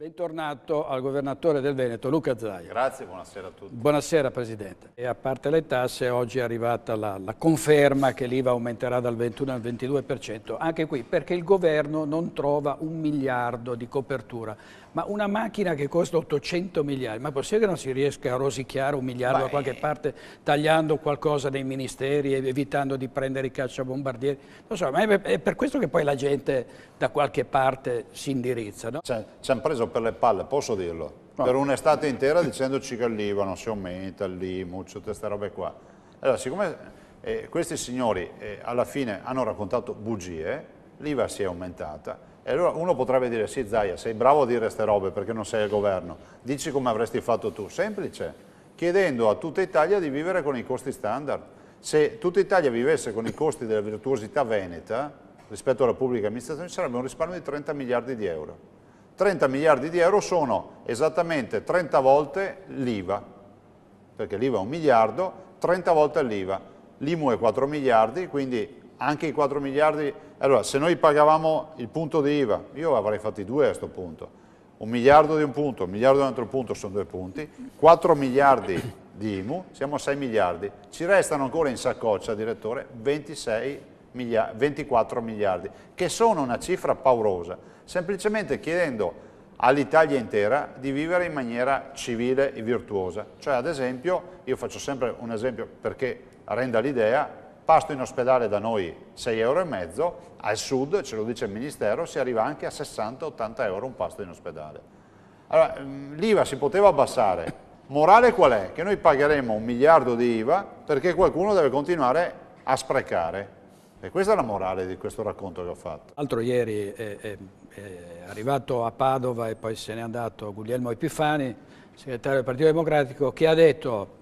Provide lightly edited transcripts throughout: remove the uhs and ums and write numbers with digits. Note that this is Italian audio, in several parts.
Bentornato al governatore del Veneto, Luca Zaia. Grazie, buonasera a tutti. Buonasera Presidente. E a parte le tasse, oggi è arrivata la conferma che l'IVA aumenterà dal 21 al 22%, anche qui perché il governo non trova 1 miliardo di copertura. Ma una macchina che costa 800 miliardi, ma è possibile che non si riesca a rosicchiare 1 miliardo da qualche parte tagliando qualcosa nei ministeri, evitando di prendere i cacciabombardieri? Non so, ma è per questo che poi la gente da qualche parte si indirizza, no? Ci hanno preso per le palle, posso dirlo, per un'estate intera dicendoci che l'IVA non si aumenta, l'IMU, tutte queste robe qua. Allora, siccome questi signori alla fine hanno raccontato bugie, l'IVA si è aumentata. E allora uno potrebbe dire, sì Zaia, sei bravo a dire queste robe perché non sei al governo, dici come avresti fatto tu. Semplice, chiedendo a tutta Italia di vivere con i costi standard. Se tutta Italia vivesse con i costi della virtuosità veneta rispetto alla pubblica amministrazione, sarebbe un risparmio di 30 miliardi di euro. 30 miliardi di euro sono esattamente 30 volte l'IVA, perché l'IVA è 1 miliardo, 30 volte l'IVA. L'IMU è 4 miliardi, quindi anche i 4 miliardi, allora se noi pagavamo il punto di IVA, io avrei fatti 2 a questo punto, 1 miliardo di un punto, 1 miliardo di un altro punto sono 2 punti, 4 miliardi di IMU, siamo a 6 miliardi, ci restano ancora in saccoccia, direttore, 24 miliardi, che sono una cifra paurosa, semplicemente chiedendo all'Italia intera di vivere in maniera civile e virtuosa. Cioè, ad esempio, io faccio sempre un esempio perché renda l'idea, pasto in ospedale da noi 6,5 euro, al sud, ce lo dice il Ministero, si arriva anche a 60-80 euro un pasto in ospedale. Allora, l'IVA si poteva abbassare. Morale qual è? Che noi pagheremo 1 miliardo di IVA perché qualcuno deve continuare a sprecare. E questa è la morale di questo racconto che ho fatto. L'altro ieri è arrivato a Padova e poi se n'è andato Guglielmo Epifani, segretario del Partito Democratico, che ha detto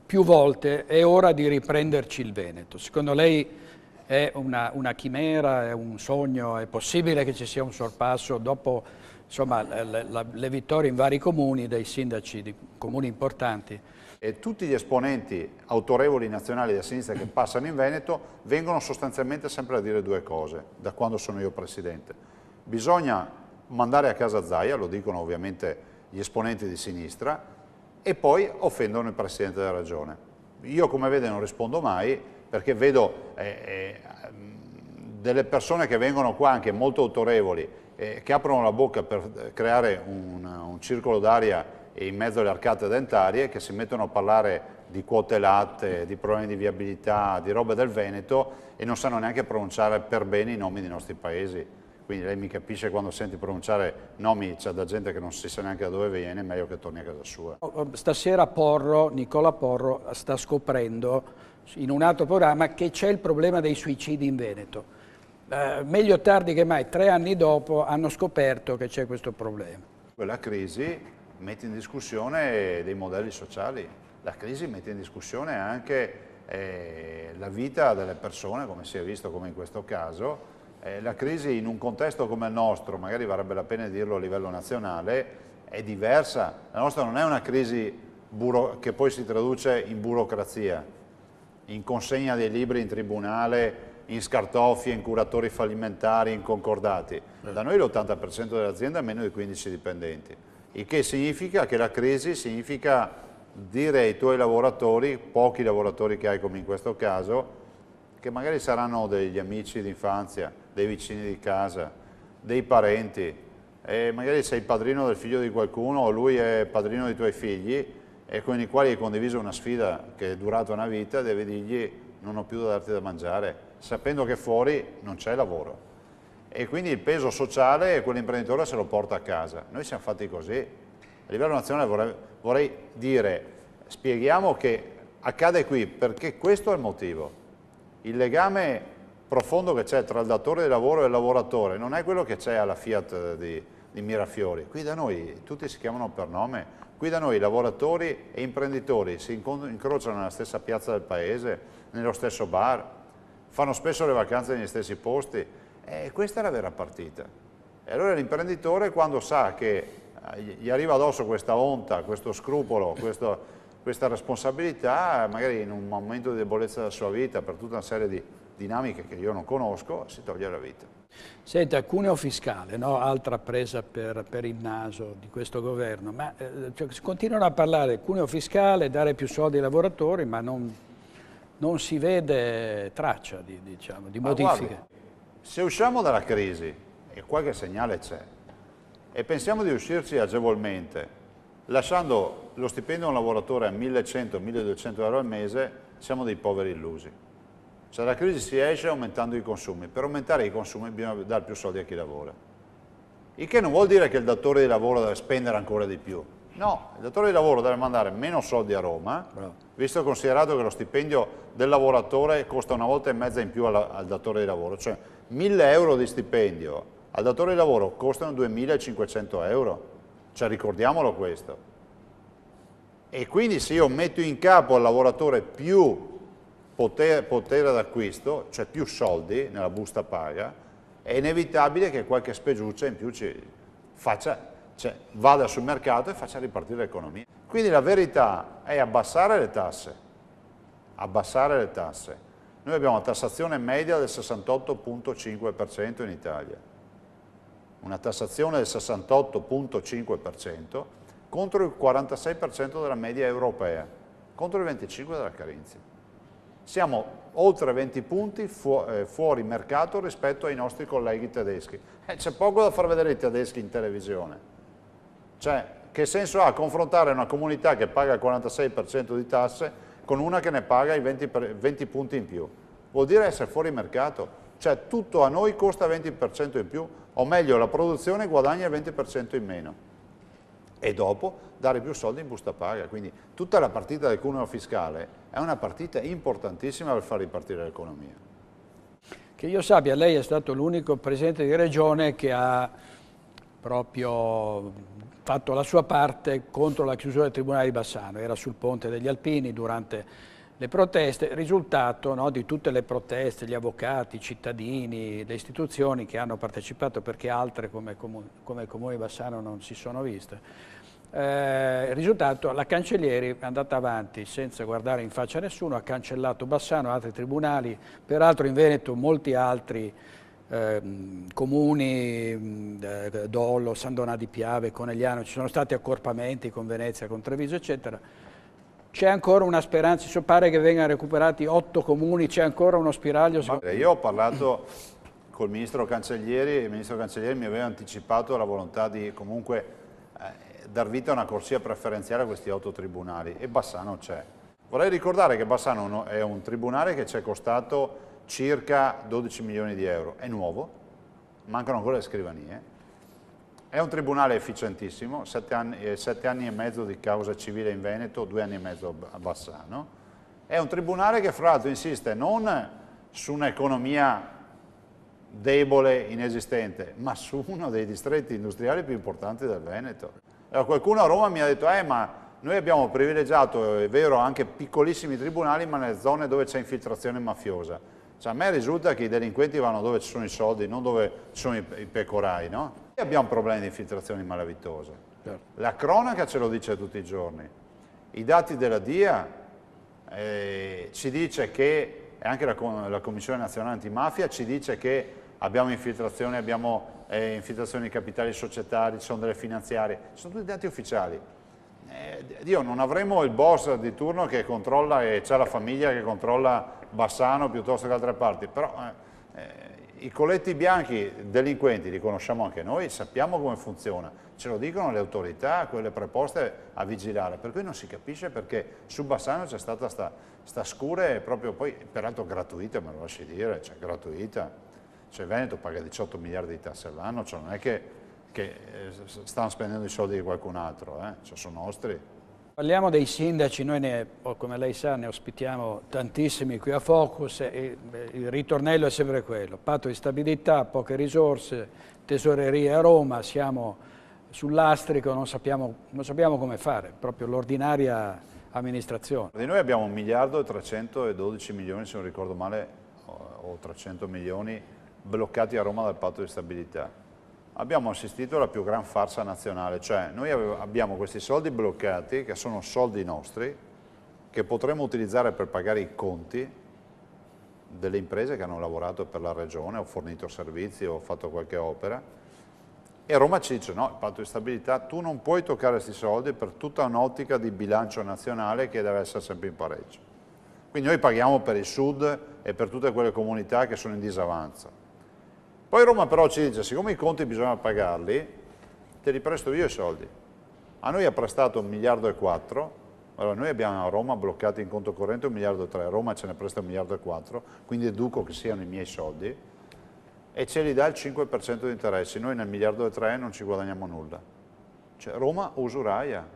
più volte è ora di riprenderci il Veneto. Secondo lei è una chimera, è un sogno, è possibile che ci sia un sorpasso dopo insomma, le vittorie in vari comuni dei sindaci di comuni importanti? E tutti gli esponenti autorevoli nazionali della sinistra che passano in Veneto vengono sostanzialmente sempre a dire 2 cose, da quando sono io presidente. Bisogna mandare a casa Zaia, lo dicono ovviamente gli esponenti di sinistra, e poi offendono il Presidente della Regione. Io, come vede, non rispondo mai, perché vedo delle persone che vengono qua, anche molto autorevoli, che aprono la bocca per creare un circolo d'aria in mezzo alle arcate dentarie, che si mettono a parlare di quote latte, di problemi di viabilità, di robe del Veneto, e non sanno neanche pronunciare per bene i nomi dei nostri paesi. Quindi lei mi capisce, quando senti pronunciare nomi, c'è da gente che non si sa neanche da dove viene, è meglio che torni a casa sua. Stasera Nicola Porro sta scoprendo in un altro programma che c'è il problema dei suicidi in Veneto. Meglio tardi che mai, 3 anni dopo hanno scoperto che c'è questo problema. La crisi mette in discussione dei modelli sociali, la crisi mette in discussione anche la vita delle persone, come si è visto, come in questo caso. La crisi in un contesto come il nostro, magari varrebbe la pena dirlo a livello nazionale, è diversa. La nostra non è una crisi che poi si traduce in burocrazia, in consegna dei libri in tribunale, in scartoffie, in curatori fallimentari, in concordati. Da noi l'80% delle aziende ha meno di 15 dipendenti, il che significa che la crisi significa dire ai tuoi lavoratori, pochi lavoratori che hai come in questo caso, che magari saranno degli amici d'infanzia, dei vicini di casa, dei parenti, e magari sei padrino del figlio di qualcuno o lui è padrino dei tuoi figli e con i quali hai condiviso una sfida che è durata una vita, devi dirgli non ho più da darti da mangiare, sapendo che fuori non c'è lavoro. E quindi il peso sociale quell'imprenditore se lo porta a casa. Noi siamo fatti così. A livello nazionale vorrei dire, spieghiamo che accade qui perché questo è il motivo. Il legame profondo che c'è tra il datore di lavoro e il lavoratore non è quello che c'è alla Fiat di Mirafiori. Qui da noi tutti si chiamano per nome, qui da noi lavoratori e imprenditori si incrociano nella stessa piazza del paese, nello stesso bar, fanno spesso le vacanze negli stessi posti, e questa è la vera partita. E allora l'imprenditore, quando sa che gli arriva addosso questa onta, questo scrupolo, questa responsabilità, magari in un momento di debolezza della sua vita, per tutta una serie di dinamiche che io non conosco, si toglie la vita. Senta, cuneo fiscale, no? Altra presa per il naso di questo governo, ma cioè, continuano a parlare di cuneo fiscale, dare più soldi ai lavoratori, ma non si vede traccia di modifiche. Guardi, se usciamo dalla crisi, e qualche segnale c'è, e pensiamo di uscirci agevolmente, lasciando lo stipendio a un lavoratore a 1.100-1.200 euro al mese, siamo dei poveri illusi. Cioè dalla crisi si esce aumentando i consumi, per aumentare i consumi bisogna dare più soldi a chi lavora. Il che non vuol dire che il datore di lavoro deve spendere ancora di più. No, il datore di lavoro deve mandare meno soldi a Roma, visto e considerato che lo stipendio del lavoratore costa 1,5 volte in più al datore di lavoro, cioè 1.000 euro di stipendio al datore di lavoro costano 2.500 euro, cioè ricordiamolo questo. E quindi se io metto in capo al lavoratore più potere d'acquisto, cioè più soldi nella busta paga, è inevitabile che qualche speggiuccia in più vada sul mercato e faccia ripartire l'economia. Quindi la verità è abbassare le tasse. Noi abbiamo una tassazione media del 68,5% in Italia, una tassazione del 68,5% contro il 46% della media europea, contro il 25% della Carinzia. Siamo oltre 20 punti fuori mercato rispetto ai nostri colleghi tedeschi. C'è poco da far vedere i tedeschi in televisione. Cioè, che senso ha confrontare una comunità che paga il 46% di tasse con una che ne paga i 20 punti in più? Vuol dire essere fuori mercato. Cioè, tutto a noi costa 20% in più, o meglio, la produzione guadagna il 20% in meno. E dopo dare più soldi in busta paga. Quindi tutta la partita del cuneo fiscale è una partita importantissima per far ripartire l'economia. Che io sappia, lei è stato l'unico presidente di regione che ha proprio fatto la sua parte contro la chiusura del Tribunale di Bassano. Era sul Ponte degli Alpini durante le proteste. Il risultato, no, di tutte le proteste, gli avvocati, i cittadini, le istituzioni che hanno partecipato, perché altre come il Comune di Bassano non si sono viste. Il risultato, la Cancellieri è andata avanti senza guardare in faccia a nessuno, ha cancellato Bassano, altri tribunali, peraltro in Veneto molti altri comuni, Dollo, San Donà di Piave, Conegliano, ci sono stati accorpamenti con Venezia, con Treviso, eccetera. C'è ancora una speranza, pare che vengano recuperati 8 comuni, c'è ancora uno spiraglio? Io ho parlato col ministro Cancellieri e il ministro Cancellieri mi aveva anticipato la volontà di comunque dar vita a una corsia preferenziale a questi 8 tribunali, e Bassano c'è. Vorrei ricordare che Bassano è un tribunale che ci è costato circa 12 milioni di euro, è nuovo, mancano ancora le scrivanie, è un tribunale efficientissimo, 7 anni e mezzo di causa civile in Veneto, 2 anni e mezzo a Bassano, è un tribunale che fra l'altro insiste non su un'economia debole, inesistente, ma su uno dei distretti industriali più importanti del Veneto. Allora, qualcuno a Roma mi ha detto, ma noi abbiamo privilegiato, è vero, anche piccolissimi tribunali, ma nelle zone dove c'è infiltrazione mafiosa. Cioè, a me risulta che i delinquenti vanno dove ci sono i soldi, non dove ci sono i pecorai, no? E abbiamo problemi di infiltrazione malavitosa. Certo. La cronaca ce lo dice tutti i giorni. I dati della DIA ci dice che, e anche la Commissione Nazionale Antimafia ci dice che abbiamo infiltrazioni di capitali societari, ci sono delle finanziarie, sono tutti dati ufficiali. Dio, non avremo il boss di turno che controlla e c'è la famiglia che controlla Bassano piuttosto che altre parti, però i colletti bianchi delinquenti li conosciamo anche noi, sappiamo come funziona, ce lo dicono le autorità, quelle preposte a vigilare, per cui non si capisce perché su Bassano c'è stata sta scure, proprio poi peraltro gratuita, me lo lasci dire, cioè gratuita, cioè Veneto paga 18 miliardi di tasse all'anno, cioè non è che stanno spendendo i soldi di qualcun altro, cioè sono nostri. Parliamo dei sindaci, noi come lei sa ne ospitiamo tantissimi qui a Focus e il ritornello è sempre quello, patto di stabilità, poche risorse, tesoreria a Roma, siamo sul lastrico, non sappiamo come fare, proprio l'ordinaria amministrazione. Di noi abbiamo 1 miliardo e 312 milioni, se non ricordo male, o 300 milioni bloccati a Roma dal patto di stabilità. Abbiamo assistito alla più gran farsa nazionale, cioè noi abbiamo questi soldi bloccati, che sono soldi nostri, che potremmo utilizzare per pagare i conti delle imprese che hanno lavorato per la regione, o fornito servizi, o fatto qualche opera, e Roma ci dice no, il patto di stabilità, tu non puoi toccare questi soldi per tutta un'ottica di bilancio nazionale che deve essere sempre in pareggio. Quindi noi paghiamo per il sud e per tutte quelle comunità che sono in disavanzo. Poi Roma però ci dice, siccome i conti bisogna pagarli, te li presto io i soldi. A noi ha prestato 1,4 miliardi, allora noi abbiamo a Roma bloccati in conto corrente 1,3 miliardi, Roma ce ne presta 1,4 miliardi, quindi deduco che siano i miei soldi, e ce li dà il 5% di interessi, noi nel 1,3 miliardi non ci guadagniamo nulla. Cioè Roma usuraia,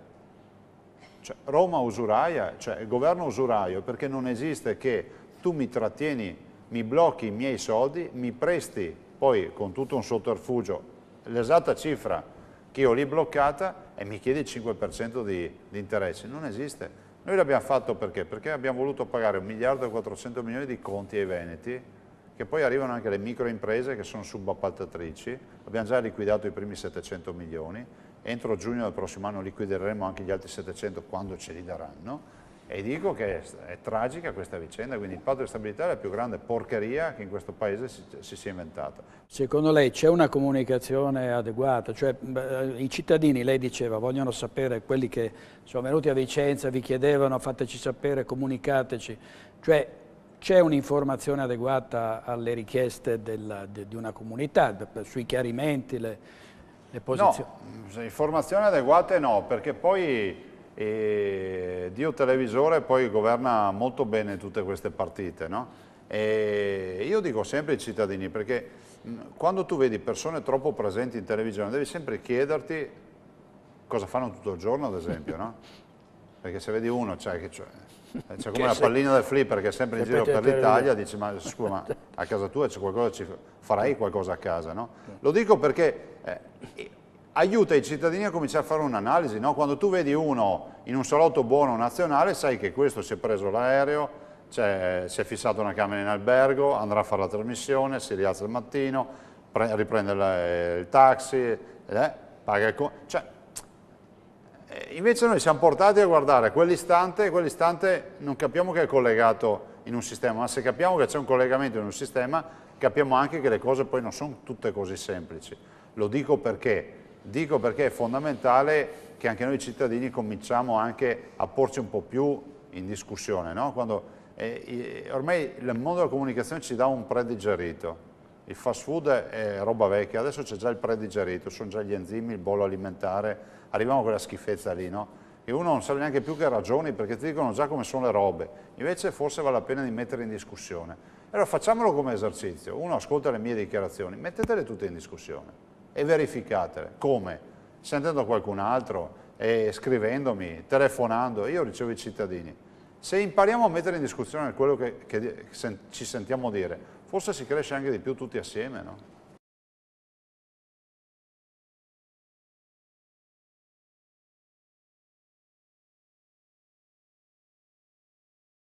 cioè il governo usuraio, perché non esiste che tu mi trattieni, mi blocchi i miei soldi, mi presti poi con tutto un sotterfugio l'esatta cifra che io ho lì bloccata e mi chiedi il 5% di interessi. Non esiste. Noi l'abbiamo fatto perché? Perché abbiamo voluto pagare 1,4 miliardi di conti ai veneti, che poi arrivano anche le microimprese che sono subappaltatrici, abbiamo già liquidato i primi 700 milioni, entro giugno del prossimo anno liquideremo anche gli altri 700 quando ce li daranno, e dico che è tragica questa vicenda, quindi il patto di stabilità è la più grande porcheria che in questo paese si sia inventata. Secondo lei c'è una comunicazione adeguata? Cioè, i cittadini, lei diceva, vogliono sapere, quelli che sono venuti a Vicenza, vi chiedevano fateci sapere, comunicateci, cioè c'è un'informazione adeguata alle richieste di una comunità, sui chiarimenti, le posizioni? No, informazioni adeguate no, perché poi Dio televisore poi governa molto bene tutte queste partite, no? E io dico sempre ai cittadini, perché quando tu vedi persone troppo presenti in televisione devi sempre chiederti cosa fanno tutto il giorno, ad esempio, no? Perché se vedi uno, c'è come la pallina del flipper che è sempre in giro per l'Italia, dici ma scusa, ma a casa tua c'è qualcosa, farai qualcosa a casa, no? Lo dico perché aiuta i cittadini a cominciare a fare un'analisi, no? Quando tu vedi uno in un salotto buono nazionale, sai che questo si è preso l'aereo, si è fissato una camera in albergo, andrà a fare la trasmissione, si rialza il mattino, riprende il taxi, paga il conto. Cioè, invece noi siamo portati a guardare quell'istante, e quell'istante non capiamo che è collegato in un sistema, ma se capiamo che c'è un collegamento in un sistema, capiamo anche che le cose poi non sono tutte così semplici. Lo dico perché? Dico perché è fondamentale che anche noi cittadini cominciamo anche a porci un po' più in discussione, no? Ormai il mondo della comunicazione ci dà un predigerito, il fast food è roba vecchia, adesso c'è già il predigerito, sono già gli enzimi, il bollo alimentare, arriviamo a quella schifezza lì, no? E uno non sa neanche più che ragioni perché ti dicono già come sono le robe, invece forse vale la pena di mettere in discussione. Allora facciamolo come esercizio, uno ascolta le mie dichiarazioni, mettetele tutte in discussione e verificatele. Come? Sentendo qualcun altro, scrivendomi, telefonando, io ricevo i cittadini. Se impariamo a mettere in discussione quello che ci sentiamo dire, forse si cresce anche di più tutti assieme, no?